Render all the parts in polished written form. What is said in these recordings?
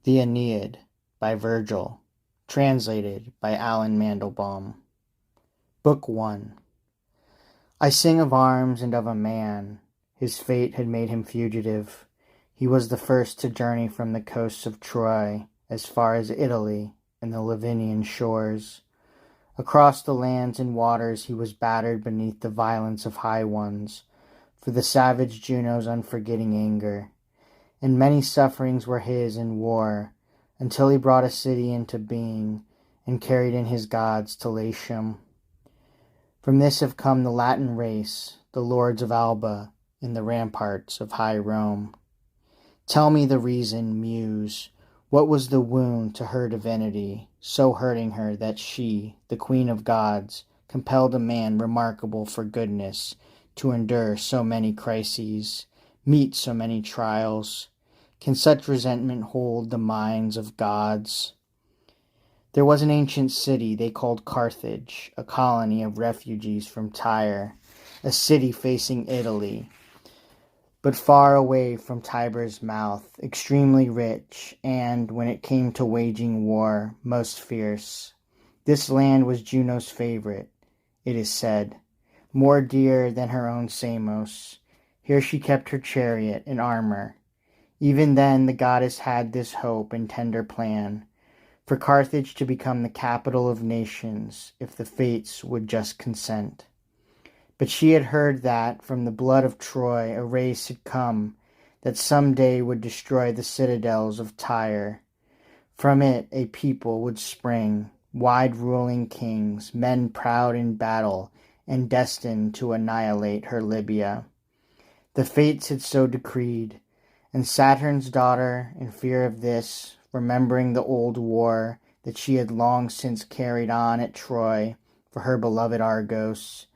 The Aeneid by Virgil, translated by Alan Mandelbaum. Book 1. I sing of arms and of a man. His fate had made him fugitive. He was the first to journey from the coasts of Troy as far as Italy and the Lavinian shores. Across the lands and waters he was battered beneath the violence of high ones, for the savage Juno's unforgetting anger. And many sufferings were his in war, until he brought a city into being, and carried in his gods to Latium. From this have come the Latin race, the lords of Alba, in the ramparts of high Rome. Tell me the reason, Muse, what was the wound to her divinity, so hurting her that she, the queen of gods, compelled a man remarkable for goodness to endure so many crises, meet so many trials? Can such resentment hold the minds of gods? There was an ancient city they called Carthage, a colony of refugees from Tyre, a city facing Italy, but far away from Tiber's mouth, extremely rich, and, when it came to waging war, most fierce. This land was Juno's favorite, it is said, more dear than her own Samos. Here she kept her chariot and armor. Even then the goddess had this hope and tender plan, for Carthage to become the capital of nations, if the fates would just consent. But she had heard that, from the blood of Troy, a race had come that some day would destroy the citadels of Tyre. From it a people would spring, wide-ruling kings, men proud in battle, and destined to annihilate her Libya. The fates had so decreed, and Saturn's daughter, in fear of this, remembering the old war that she had long since carried on at Troy for her beloved Argos,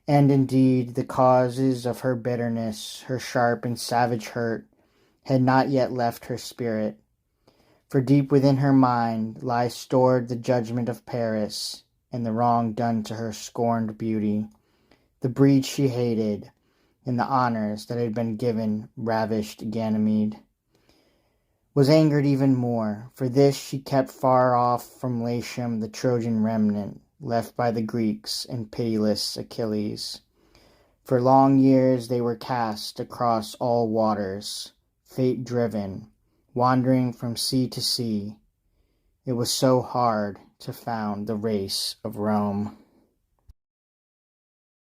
and indeed the causes of her bitterness, her sharp and savage hurt, had not yet left her spirit. For deep within her mind lies stored the judgment of Paris, and the wrong done to her scorned beauty, the breed she hated, and the honors that had been given ravished Ganymede. Was angered even more. For this she kept far off from Latium the Trojan remnant, left by the Greeks and pitiless Achilles. For long years they were cast across all waters, fate-driven, wandering from sea to sea. It was so hard to found the race of Rome.